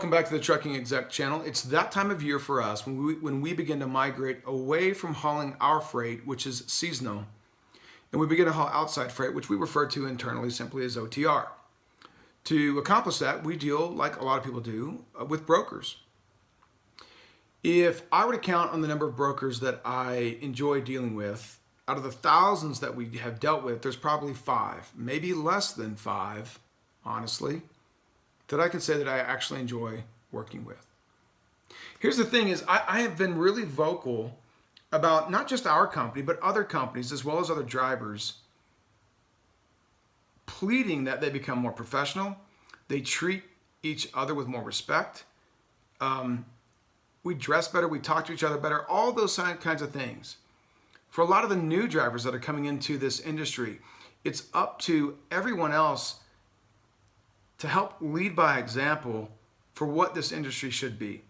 Welcome back to the Trucking Exec channel. It's that time of year for us when we begin to migrate away from hauling our freight, which is seasonal, and we begin to haul outside freight, which we refer to internally simply as OTR. To accomplish that, we deal, like a lot of people do, with brokers. If I were to count on the number of brokers that I enjoy dealing with, out of the thousands that we have dealt with, there's probably 5, maybe less than 5, honestly, that I can say that I actually enjoy working with. Here's the thing is I have been really vocal about not just our company, but other companies as well as other drivers pleading that they become more professional. They treat each other with more respect. We dress better, we talk to each other better, all those kinds of things. For a lot of the new drivers that are coming into this industry, it's up to everyone else to help lead by example for what this industry should be.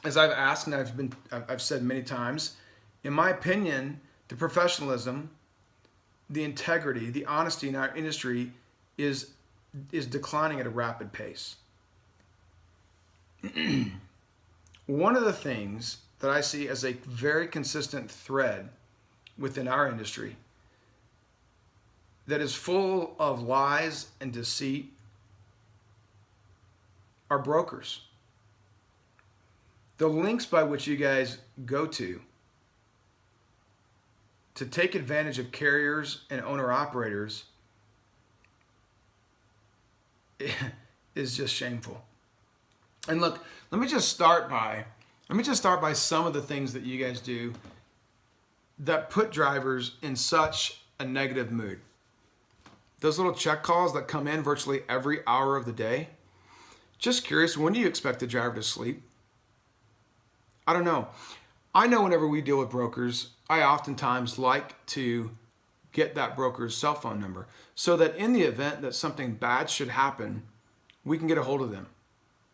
As I've asked and I've said many times, in my opinion, the professionalism, the integrity, the honesty in our industry is declining at a rapid pace. One of the things that I see as a very consistent thread within our industry that is full of lies and deceit are brokers. The links by which you guys go to take advantage of carriers and owner-operators is just shameful. And look, let me just start by some of the things that you guys do that put drivers in such a negative mood. Those little check calls that come in virtually every hour of the day. Just curious, when do you expect the driver to sleep? I don't know. I know whenever we deal with brokers, I oftentimes like to get that broker's cell phone number so that in the event that something bad should happen, we can get a hold of them,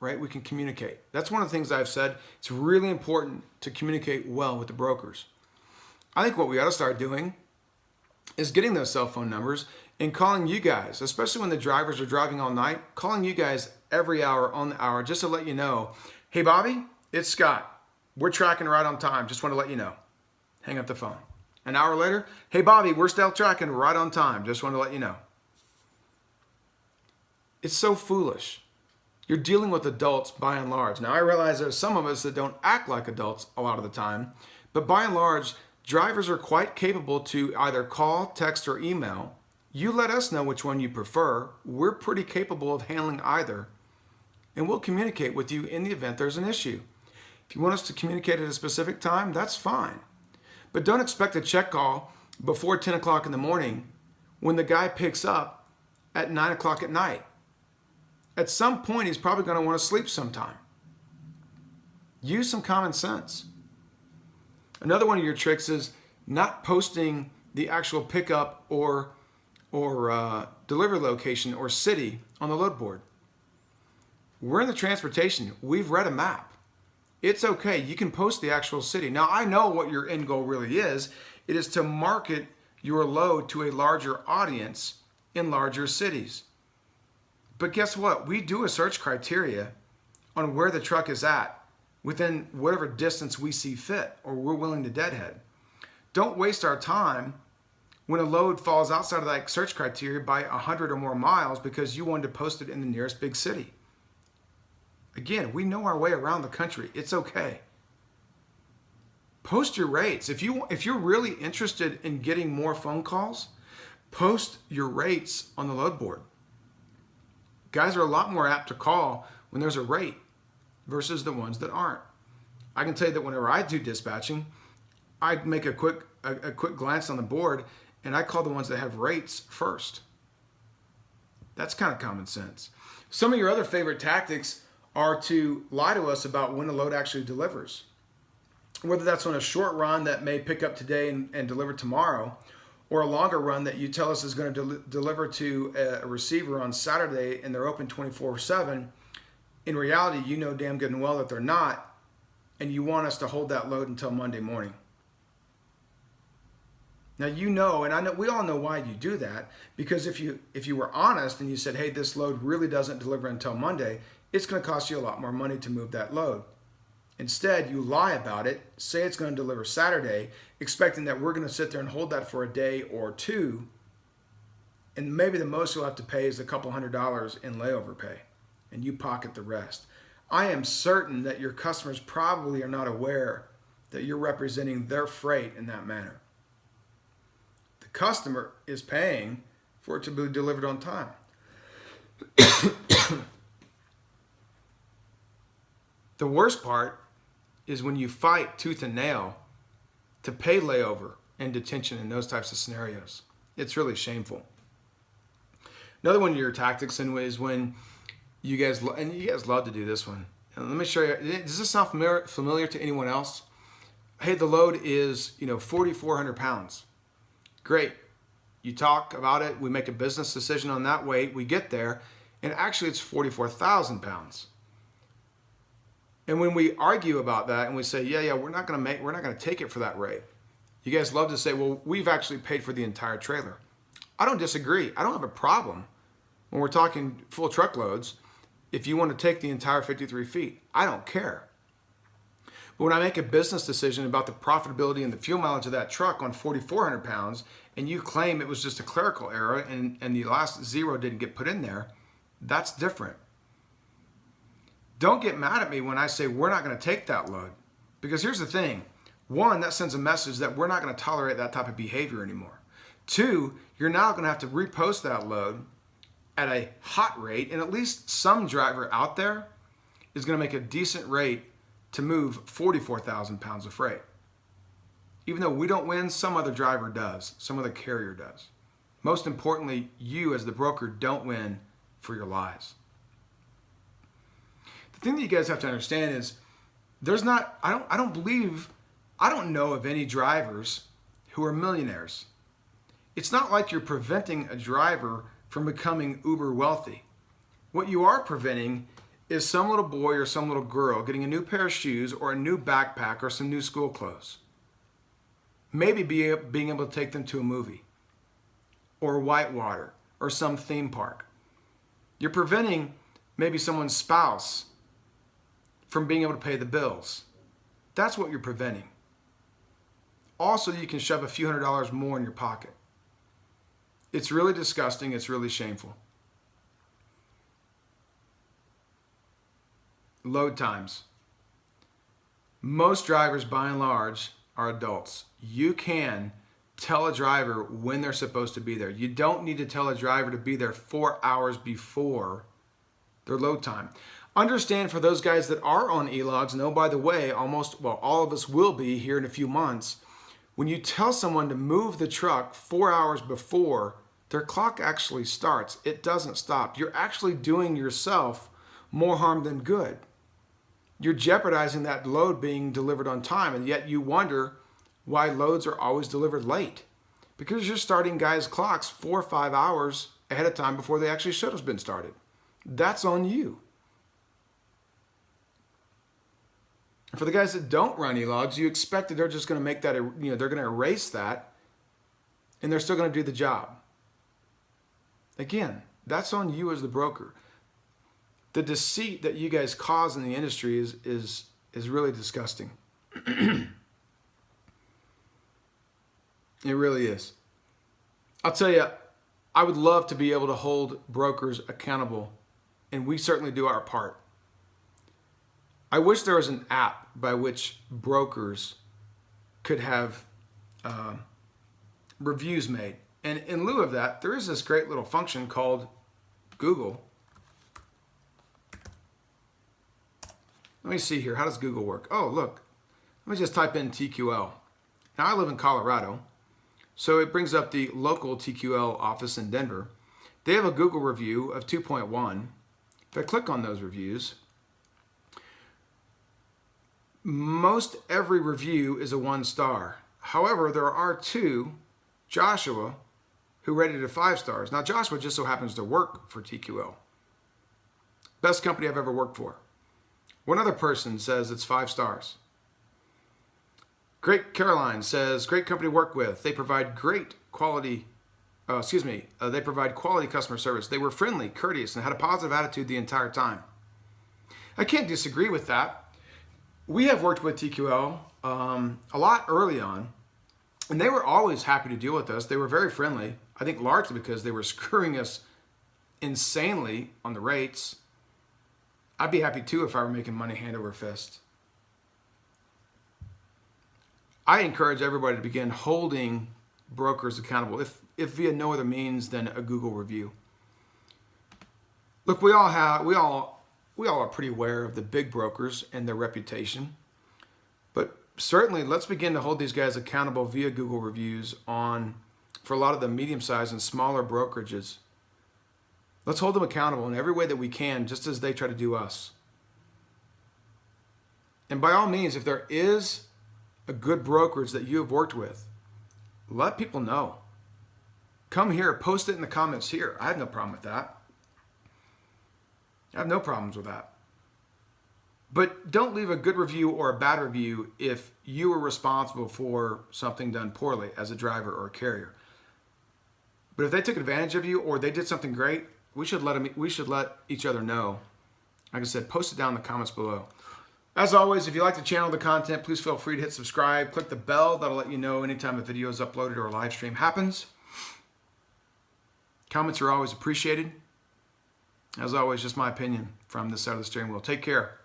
right? We can communicate. That's one of the things I've said. It's really important to communicate well with the brokers. I think what we ought to start doing is getting those cell phone numbers and calling you guys, especially when the drivers are driving all night, calling you guys every hour on the hour just to let you know, hey, Bobby, it's Scott. We're tracking right on time. Just want to let you know. Hang up the phone. An hour later, hey, Bobby, we're still tracking right on time. Just want to let you know. It's so foolish. You're dealing with adults by and large. Now, I realize there's some of us that don't act like adults a lot of the time, but by and large, drivers are quite capable to either call, text, or email. You let us know which one you prefer. We're pretty capable of handling either, and we'll communicate with you in the event there's an issue. If you want us to communicate at a specific time, that's fine. But don't expect a check call before 10 o'clock in the morning when the guy picks up at 9 o'clock at night. At some point, he's probably going to want to sleep sometime. Use some common sense. Another one of your tricks is not posting the actual pickup or delivery location or city on the load board. We're in the transportation. We've read a map. It's okay. You can post the actual city. Now, I know what your end goal really is. It is to market your load to a larger audience in larger cities. But guess what? We do a search criteria on where the truck is at within whatever distance we see fit or we're willing to deadhead. Don't waste our time when a load falls outside of that search criteria by 100 or more miles because you wanted to post it in the nearest big city. Again, we know our way around the country. It's okay. Post your rates. If you're really interested in getting more phone calls, post your rates on the load board. Guys are a lot more apt to call when there's a rate versus the ones that aren't. I can tell you that whenever I do dispatching, I make a quick glance on the board and I call the ones that have rates first. That's kind of common sense. Some of your other favorite tactics are to lie to us about when a load actually delivers. Whether that's on a short run that may pick up today and deliver tomorrow, or a longer run that you tell us is going to deliver to a receiver on Saturday and they're open 24/7. In reality, you know damn good and well that they're not, and you want us to hold that load until Monday morning. Now you know, and I know we all know why you do that, because if you were honest and you said, hey, this load really doesn't deliver until Monday, it's going to cost you a lot more money to move that load. Instead, you lie about it, say it's going to deliver Saturday, expecting that we're going to sit there and hold that for a day or two, and maybe the most you'll have to pay is a couple $100 in layover pay, and you pocket the rest. I am certain that your customers probably are not aware that you're representing their freight in that manner. The customer is paying for it to be delivered on time. The worst part is when you fight tooth and nail to pay layover and detention in those types of scenarios. It's really shameful. Another one of your tactics is when you guys love to do this one. And let me show you. Does this sound familiar to anyone else? Hey, the load is 4,400 pounds. Great. You talk about it. We make a business decision on that weight. We get there, and actually it's 44,000 pounds. And when we argue about that and we say, yeah, we're not going to take it for that rate. You guys love to say, well, we've actually paid for the entire trailer. I don't disagree. I don't have a problem when we're talking full truckloads. If you want to take the entire 53 feet, I don't care. But when I make a business decision about the profitability and the fuel mileage of that truck on 4,400 pounds, and you claim it was just a clerical error and the last zero didn't get put in there, that's different. Don't get mad at me when I say we're not going to take that load. Because here's the thing. One, that sends a message that we're not going to tolerate that type of behavior anymore. Two, you're now going to have to repost that load at a hot rate, and at least some driver out there is going to make a decent rate to move 44,000 pounds of freight. Even though we don't win, some other driver does, some other carrier does. Most importantly, you as the broker don't win for your lies. The thing that you guys have to understand is I don't know of any drivers who are millionaires. It's not like you're preventing a driver from becoming uber wealthy. What you are preventing is some little boy or some little girl getting a new pair of shoes or a new backpack or some new school clothes. Maybe being able to take them to a movie or Whitewater or some theme park. You're preventing maybe someone's spouse from being able to pay the bills. That's what you're preventing. Also, you can shove a few $100s more in your pocket. It's really disgusting. It's really shameful. Load times. Most drivers, by and large, are adults. You can tell a driver when they're supposed to be there. You don't need to tell a driver to be there 4 hours before their load time. Understand, for those guys that are on e-logs, and oh, by the way, all of us will be here in a few months, when you tell someone to move the truck 4 hours before, their clock actually starts. It doesn't stop. You're actually doing yourself more harm than good. You're jeopardizing that load being delivered on time, and yet you wonder why loads are always delivered late. Because you're starting guys' clocks 4 or 5 hours ahead of time before they actually should have been started. That's on you. For the guys that don't run e-logs, you expect that they're just going to make that, they're going to erase that, and they're still going to do the job. Again, that's on you as the broker. The deceit that you guys cause in the industry is really disgusting. It really is. I'll tell you, I would love to be able to hold brokers accountable, and we certainly do our part. I wish there was an app by which brokers could have reviews made. And in lieu of that, there is this great little function called Google. Let me see here. How does Google work? Oh, look. Let me just type in TQL. Now, I live in Colorado, so it brings up the local TQL office in Denver. They have a Google review of 2.1. If I click on those reviews, most every review is a 1 star. However, there are 2, Joshua, who rated it 5 stars. Now, Joshua just so happens to work for TQL. Best company I've ever worked for. One other person says it's 5 stars. Great Caroline says, great company to work with. They provide quality customer service. They were friendly, courteous, and had a positive attitude the entire time. I can't disagree with that. We have worked with TQL a lot early on, and they were always happy to deal with us. They were very friendly, I think largely because they were screwing us insanely on the rates. I'd be happy too if I were making money hand over fist. I encourage everybody to begin holding brokers accountable, if via no other means than a Google review. Look, we all are pretty aware of the big brokers and their reputation, but certainly let's begin to hold these guys accountable via Google reviews for a lot of the medium-sized and smaller brokerages. Let's hold them accountable in every way that we can, just as they try to do us. And by all means, if there is a good brokerage that you have worked with, let people know. Come here, post it in the comments here. I have no problem with that. I have no problems with that. But don't leave a good review or a bad review if you were responsible for something done poorly as a driver or a carrier. But if they took advantage of you or they did something great, we should let each other know. Like I said, post it down in the comments below. As always, if you like the channel, the content, please feel free to hit subscribe. Click the bell. That'll let you know anytime a video is uploaded or a live stream happens. Comments are always appreciated. As always, just my opinion from this side of the steering wheel. Take care.